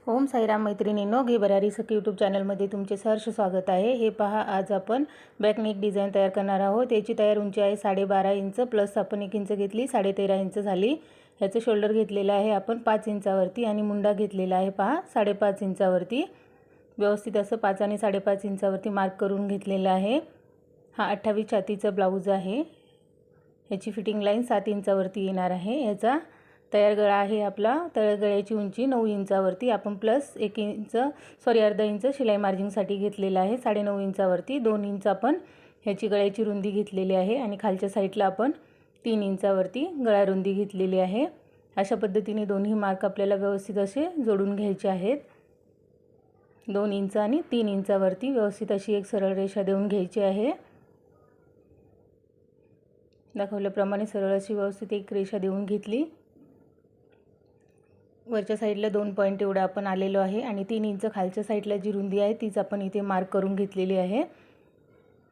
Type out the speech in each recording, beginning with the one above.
ओम साईराम मैत्रिणींनो, घे भरारी सखी यूट्यूब चॅनलमध्ये तुमचे सहर्ष स्वागत आहे। हे पहा, आज आपण बॅक नेक डिझाईन तयार करणार आहोत। याची तयार उंची आहे 12.5 इंच प्लस आपण 1 इंच घेतली, 13.5 इंच झाली। याचं शोल्डर घेतलेला आहे आपण 5 इंचावरती आणि मुंडा घेतलेला आहे पहा 5.5 इंचावरती। व्यवस्थित असं 5 आणि 5.5 इंचावरती मार्क करून घेतलेला आहे। हा 28 छातीचा ब्लाऊज आहे। याची फिटिंग लाईन 7 इंचावरती येणार आहे। याचा तयार गळा आहे आपला। तयार गळ्याची उंची 9 इंचावरती आपण प्लस 1 इंच अर्धा इंच शिलाई मार्जिंगसाठी घेतलेला आहे। 9.5 इंचावरती 2 इंच आपण ह्याची गळ्याची रुंदी घेतलेली आहे आणि खालच्या साईडला आपण 3 इंचावरती गळा रुंदी घेतलेली आहे। अशा पद्धतीने दोन्ही मार्क आपल्याला व्यवस्थित असे जोडून घ्यायचे आहेत। 2 इंच आणि 3 इंचावरती व्यवस्थित अशी एक सरळ रेषा देऊन घ्यायची आहे। दाखवल्याप्रमाणे सरळ अशी व्यवस्थित एक रेषा देऊन घेतली। वरच्या साईडला 2 पॉइंट एवढा आपण आलेलो आहे आणि 3 इंच खालच्या साईडला जी रुंदी आहे तीच आपण इथे मार्क करून घेतलेली आहे।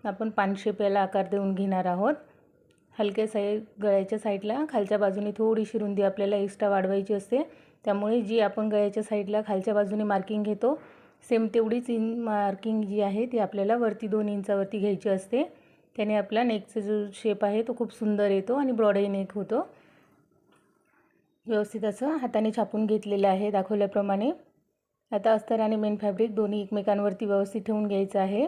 आपण पान शेप याला आकार देऊन घेणार आहोत। हलक्या गळ्याच्या साईडला खालच्या बाजूने थोडीशी रुंदी आपल्याला एक्स्ट्रा वाढवायची असते, त्यामुळे जी आपण गळ्याच्या साईडला खालच्या बाजूने मार्किंग घेतो सेम तेवढीच मार्किंग जी आहे ती आपल्याला वरती 2 इंचावरती घ्यायची असते। त्याने आपला नेकचा जो शेप आहे तो खूप सुंदर येतो आणि ब्रॉड नेक होतो। व्यवस्थित असं हाताने छापून घेतलेलं आहे दाखवल्याप्रमाणे। आता अस्तर आणि मेन फॅब्रिक दोन्ही एकमेकांवरती व्यवस्थित ठेवून घ्यायचं आहे।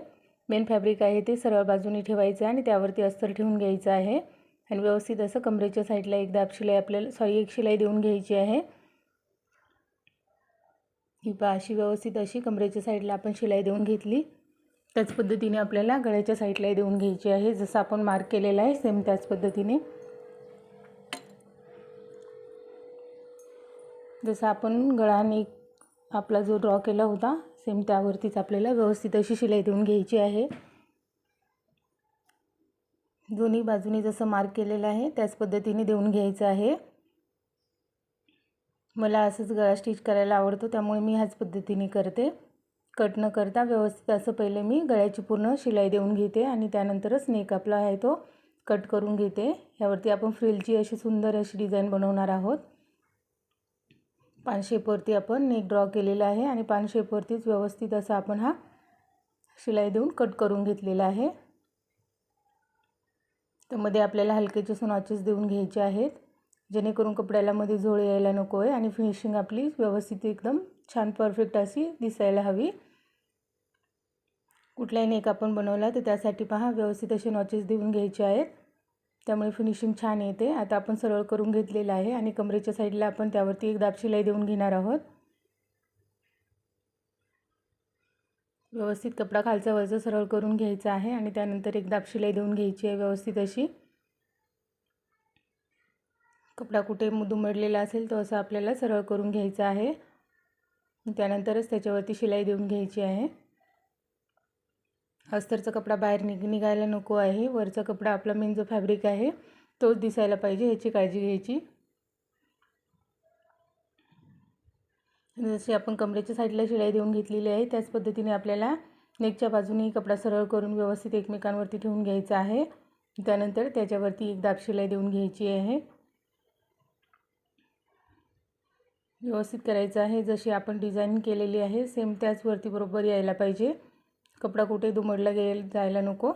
मेन फॅब्रिक आहे ते सरळ बाजूने ठेवायचं आणि त्यावरती अस्तर ठेवून घ्यायचं आहे आणि व्यवस्थित असं कमरेच्या साईडला एक दाब शिलाई आपल्याला एक शिलाई देऊन घ्यायची आहे। ही पहा, अशी व्यवस्थित अशी कमरेच्या साईडला आपण शिलाई देऊन घेतली। त्याच पद्धतीने आपल्याला गळ्याच्या साईडला देऊन घ्यायची आहे, जसं आपण मार्क केलेला आहे सेम त्याच पद्धतीने। जसं आपण गळा नेक आपला जो ड्रॉ केला होता सेम त्यावरतीच आपल्याला व्यवस्थित अशी शिलाई देऊन घ्यायची आहे। दोन्ही बाजूनी जसं मार्क केलेलं आहे त्याच पद्धतीने देऊन घ्यायचं आहे। मला असंच गळा स्टिच करायला आवडतो, त्यामुळे मी ह्याच पद्धतीने करते। कट न करता व्यवस्थित असं पहिले मी गळ्याची पूर्ण शिलाई देऊन घेते आणि त्यानंतरच नेक आपला आहे तो कट करून घेते। यावरती आपण फ्रिलची अशी सुंदर अशी डिझाईन बनवणार आहोत। पान शेपवरती आपण नेक ड्रॉ केलेला आहे आणि पान शेपवरतीच व्यवस्थित असं आपण हा शिलाई देऊन कट करून घेतलेला आहे। त्यामध्ये आपल्याला हलकेचे नॉचेस देऊन घ्यायचे आहेत, जेणेकरून कपड्याला मध्ये झोळ यायला नको आहे आणि फिनिशिंग आपली व्यवस्थित एकदम छान परफेक्ट अशी दिसायला हवी। कुठलाही नेक आपण बनवला तर त्यासाठी पहा व्यवस्थित असे नॉचेस देऊन घ्यायचे आहेत, त्यामुळे फिनिशिंग छान येते। आता आपण सरळ करून घेतलेला आहे आणि कमरेच्या साईडला आपण त्यावरती एक दाब शिलाई देऊन घेणार आहोत। व्यवस्थित कपडा खालचा वरचा सरळ करून घ्यायचा आहे आणि त्यानंतर एक दाब शिलाई देऊन घ्यायची आहे व्यवस्थित अशी। कपडा कुठे दुमडलेला असेल तो असं आपल्याला सरळ करून घ्यायचा आहे, त्यानंतरच त्याच्यावरती शिलाई देऊन घ्यायची आहे। अस्तरचा कपडा बाहेर निघायला नको आहे। वरचा कपडा आपला मेन जो फॅब्रिक आहे तोच दिसायला पाहिजे, याची काळजी घ्यायची। जशी आपण कमरेच्या साईडला शिलाई देऊन घेतलेली आहे त्याच पद्धतीने आपल्याला नेकच्या बाजूने कपडा सरळ करून व्यवस्थित एकमेकांवरती ठेवून घ्यायचा आहे। त्यानंतर त्याच्यावरती एक दाब शिलाई देऊन घ्यायची आहे। व्यवस्थित करायचं आहे, जशी आपण डिझाइन केलेली आहे सेम त्याच वरती बरोबर यायला पाहिजे। कपडा कुठे दुमडला जायला नको।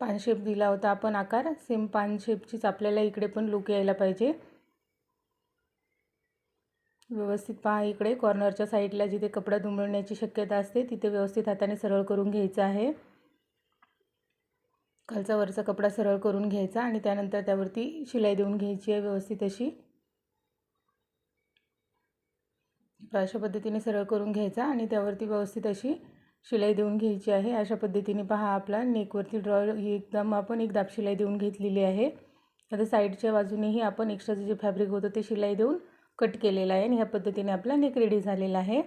पान शेप दिला होता आपण आकार, सेम पान शेपचीच आपल्याला इकडे पण लुक यायला पाहिजे। व्यवस्थित पहा, इकडे कॉर्नरच्या साईडला जिथे कपडा दुमडण्याची शक्यता असते तिथे व्यवस्थित हाताने सरळ करून घ्यायचा आहे। खालचा वरचा कपडा सरळ करून घ्यायचा आणि त्यानंतर त्यावरती शिलाई देऊन घ्यायची आहे व्यवस्थित अशी। अशा पद्धतीने सरळ करून घ्यायचा आणि त्यावरती व्यवस्थित अशी शिलाई देऊन घ्यायची आहे। अशा पद्धतीने पहा आपला नेकवरती ड्रॉ एकदम आपण एक दाब शिलाई देऊन घेतलेली आहे। आता साईडच्या बाजूनेही आपण एक्स्ट्राचं जे फॅब्रिक होतं ते शिलाई देऊन कट केलेलं आहे आणि ह्या पद्धतीने आपला नेक रेडी झालेला आहे।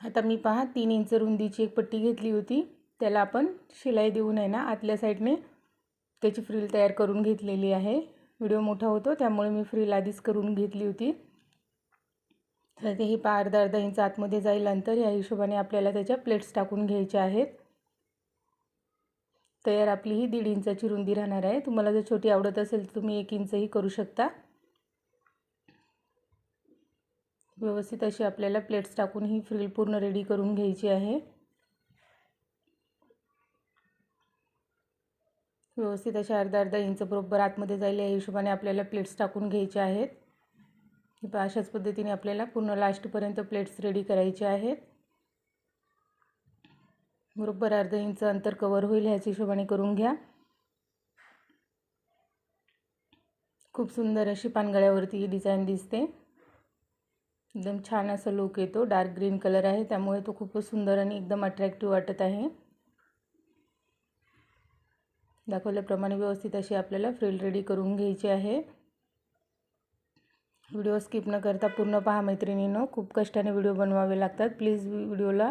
आता मी पहा 3 इंच रुंदीची एक पट्टी घेतली होती, त्याला आपण शिलाई देऊन आहे ना आतल्या साईडने त्याची फ्रिल तयार करून घेतलेली आहे। व्हिडिओ मोठा होतो त्यामुळे मी फ्रिल आधीच करून घेतली होती। तर ते ही अर्धा इंच आतमध्ये जाईल अंतर, या हिशोबाने आपल्याला त्याच्या प्लेट्स टाकून घ्यायच्या आहेत। तयार आपली ही 1.5 इंचाची रुंदी राहणार आहे। तुम्हाला जर छोटी आवडत असेल तर तुम्ही 1 इंचही करू शकता। व्यवस्थित अशी आपल्याला प्लेट्स टाकून ही फ्रिल पूर्ण रेडी करून घ्यायची आहे। व्यवस्थित अशा अर्धा इंच बरोबर आतमध्ये जाईल या हिशोबाने आपल्याला प्लेट्स टाकून घ्यायचे आहेत। अशाच पद्धतीने आपल्याला पूर्ण लास्टपर्यंत प्लेट्स रेडी करायचे आहेत। बरोबर अर्धा इंच अंतर कव्हर होईल ह्याच हिशोबाने करून घ्या। खूप सुंदर अशी पानगळ्यावरती ही डिझाइन दिसते। एकदम छान असा लुक येतो। डार्क ग्रीन कलर आहे त्यामुळे तो खूपच सुंदर आणि एकदम अट्रॅक्टिव्ह वाटत आहे। दाखवल्याप्रमाणे व्यवस्थित अशी आपल्याला फ्रिल रेडी करून घ्यायची आहे। व्हिडिओ स्किप न करता पूर्ण पहा मैत्रिणींनो, खूप कष्टाने व्हिडिओ बनवावे लागतात। प्लीज व्हिडिओला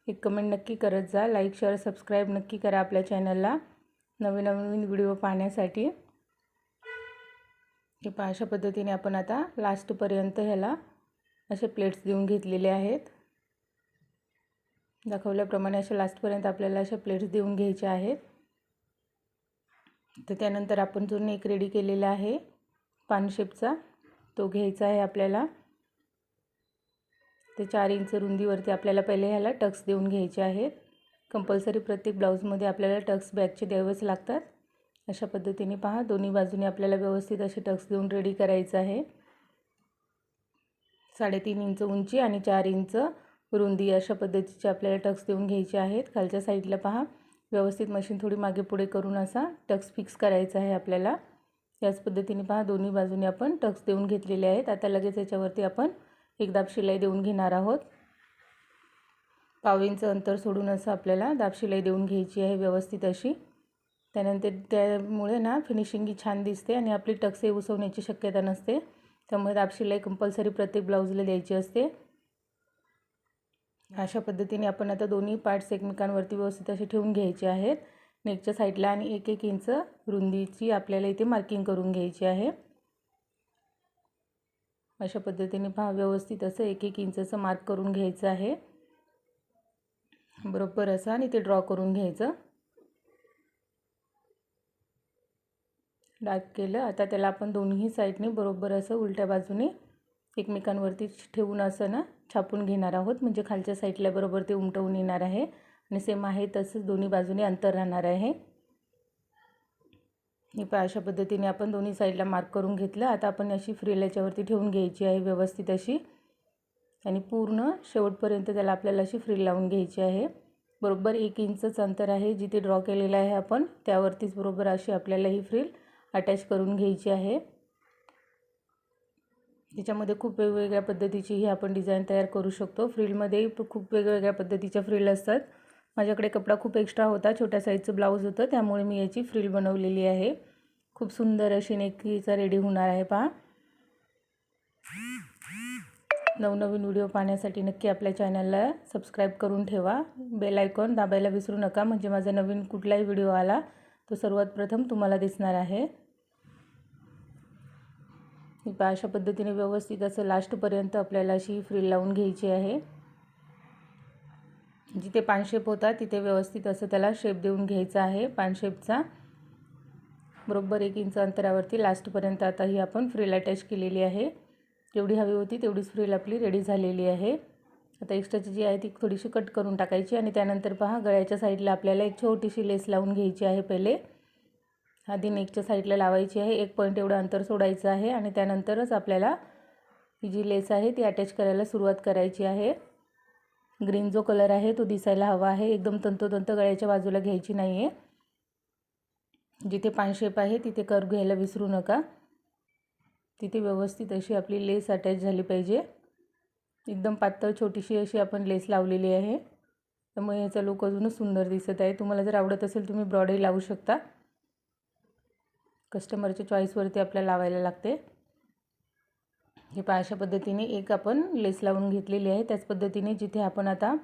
एक कमेंट नक्की करत जा। लाईक शेअर सबस्क्राईब नक्की करा आपल्या चॅनलला नवीन नवीन व्हिडिओ पाहण्यासाठी। हे पहा अशा पद्धतीने आपण आता लास्टपर्यंत ह्याला असे प्लेट्स देऊन घेतलेले आहेत। दाखवल्याप्रमाणे अशा लास्टपर्यंत आपल्याला अशा प्लेट्स देऊन घ्यायच्या आहेत। तर त्यानंतर आपण जो नेक रेडी केलेला आहे पान शेपचा तो घ्यायचा आहे आपल्याला। ते 4 इंच रुंदीवरती आपल्याला पहिले ह्याला टक्स देऊन घ्यायचे आहेत। कंपल्सरी प्रत्येक ब्लाउजमध्ये आपल्याला टक्स बॅकचे द्यावेच लागतात। अशा पद्धतीने पहा दोन्ही बाजूने आपल्याला व्यवस्थित असे टक्स देऊन रेडी करायचं आहे। 3.5 इंच उंची आणि 4 इंच रुंदी अशा पद्धतीचे आपल्याला टक्स देऊन घ्यायचे आहेत। खालच्या साईडला पहा व्यवस्थित मशीन थोडी मागे पुढे करून असा टक्स फिक्स करायचा आहे आपल्याला। याच पद्धतीने पहा दोन्ही बाजूने आपण टक्स देऊन घेतलेले आहेत। आता लगेच याच्यावरती आपण एक दाब शिलाई देऊन घेणार आहोत। 1/2 इंच अंतर सोडून असं आपल्याला दाब शिलाई देऊन घ्यायची आहे व्यवस्थित अशी। त्यानंतर त्यामुळे ना फिनिशिंग ही छान दिसते आणि आपली टक्स उसवण्याची शक्यता नसते। त्यामुळे दाब शिलाई कंपल्सरी प्रत्येक ब्लाउजला द्यायची असते। अशा पद्धतीने आपण आता दोन्ही पार्ट्स एकमेकांवरती व्यवस्थित असे ठेवून घ्यायचे आहेत। नेकच्या साईडला आणि 1-1 इंच रुंदीची आपल्याला इथे मार्किंग करून घ्यायची आहे। अशा पद्धतीने पहा व्यवस्थित असं 1-1 इंचचं मार्क करून घ्यायचं आहे बरोबर असं आणि ते ड्रॉ करून घ्यायचं। डार्क केलं। आता त्याला आपण दोन्ही साईडने बरोबर असं उलट्या बाजूने एकमेकांवरती ठेवून असं ना छापून घेणार आहोत, म्हणजे खालच्या साईडला बरोबर ते उमटवून येणार आहे आणि सेम आहे तसंच दोन्ही बाजूने अंतर राहणार आहे। हे पहा अशा पद्धतीने आपण दोन्ही साईडला मार्क करून घेतलं। आता आपण अशी फ्रिल याच्यावरती ठेवून घ्यायची आहे व्यवस्थित अशी आणि पूर्ण शेवटपर्यंत त्याला आपल्याला अशी फ्रिल लावून घ्यायची आहे। बरोबर 1 इंचच अंतर आहे जिथे ड्रॉ केलेलं आहे आपण त्यावरतीच बरोबर अशी आपल्याला ही फ्रिल अटॅच करून घ्यायची आहे। त्याच्यामध्ये खूप वेगवेगळ्या पद्धतीची ही आपण डिझाइन तयार करू शकतो। फ्रिलमध्ये खूप वेगवेगळ्या पद्धतीच्या फ्रिल असतात। माझ्याकडे कपडा खूप एक्स्ट्रा होता, छोट्या साईजचं ब्लाऊज होतं त्यामुळे मी याची फ्रिल बनवलेली आहे। खूप सुंदर अशी नेकचा रेडी होणार आहे पहा। नवनवीन व्हिडिओ पाहण्यासाठी नक्की आपल्या चॅनलला सबस्क्राईब करून ठेवा। बेल आयकॉन दाबायला विसरू नका, म्हणजे माझा नवीन कुठलाही व्हिडिओ आला तो सर्वात प्रथम तुम्हाला दिसणार आहे। ही पहा अशा पद्धतीने व्यवस्थित असं लास्टपर्यंत आपल्याला अशी फ्रिल लावून घ्यायची आहे। जिथे पान शेप होता तिथे व्यवस्थित असं त्याला शेप देऊन घ्यायचा आहे पान शेपचा। बरोबर 1 इंच अंतरावरती लास्टपर्यंत आता ही आपण फ्रिल अटॅच केलेली आहे। जेवढी हवी होती तेवढीच फ्रिल आपली रेडी झालेली आहे। आता एक्स्ट्राची जी आहे ती थोडीशी कट करून टाकायची आणि त्यानंतर पहा गळ्याच्या साईडला आपल्याला एक छोटीशी लेस लावून घ्यायची आहे। पहिले आधी नेकच्या साईडला लावायची आहे, 1 पॉईंट एवढं अंतर सोडायचं आहे आणि त्यानंतरच आपल्याला ही जी लेस आहे ती अटॅच करायला सुरुवात करायची आहे। ग्रीन जो कलर आहे तो दिसायला हवा आहे, एकदम तंतोतंत गळ्याच्या बाजूला घ्यायची नाही आहे। जिथे पान शेप आहे तिथे कर्व घ्यायला विसरू नका, तिथे व्यवस्थित अशी आपली लेस अटॅच झाली पाहिजे। एकदम पातळ छोटीशी अशी आपण लेस लावलेली आहे त्यामुळे याचा लुक अजूनच सुंदर दिसत आहे। तुम्हाला जर आवडत असेल तुम्ही ब्रॉडही लावू शकता, कस्टमरच्या चॉईसवरती आपल्याला लावायला लागते। हे पहा अशा पद्धतीने एक आपण लेस लावून घेतलेली आहे। त्याच पद्धतीने जिथे आपण आता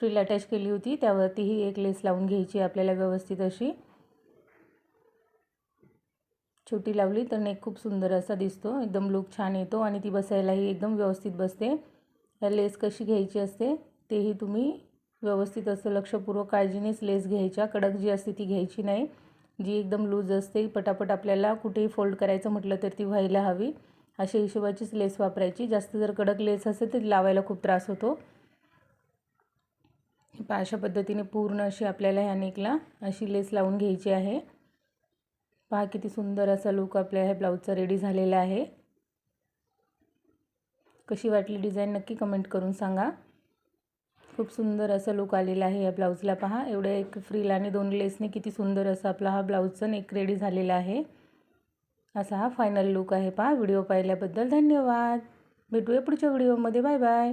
फ्रिल अटॅच केली होती त्यावरतीही एक लेस लावून घ्यायची आपल्याला व्यवस्थित अशी। छोटी लावली तर नेक खूप सुंदर असा दिसतो, एकदम लुक छान येतो आणि ती बसायलाही एकदम व्यवस्थित बसते। या लेस कशी घ्यायची असते तेही तुम्ही व्यवस्थित असं लक्षपूर्वक काळजीनेच लेस घ्यायच्या। कडक जी असते ती घ्यायची नाही, जी एकदम लूज असते पटापट आपल्याला कुठेही फोल्ड करायचं म्हटलं तर ती व्हायला हवी अशा हिशोबाचीच लेस वापरायची. जास्त जर कडक लेस असेल तर लावायला खूप त्रास होतो. पहा अशा पद्धतीने पूर्ण अशी आपल्याला ह्या नेकला अशी लेस लावून घ्यायची आहे. पहा किती सुंदर असा लुक आपल्या ह्या ब्लाऊजचा रेडी झालेला आहे. कशी वाटली डिझाईन नक्की कमेंट करून सांगा. खूप सुंदर असा लुक आलेला आहे या ब्लाऊजला. पहा एवढ्या एक फ्रिल आणि 2 लेसने किती सुंदर असा आपला हा ब्लाऊजचा नेक रेडी झालेला आहे. असा हा फायनल लुक आहे. पहा व्हिडिओ पाहिल्याबद्दल धन्यवाद. भेटूया पुढच्या व्हिडिओमध्ये. Bye bye.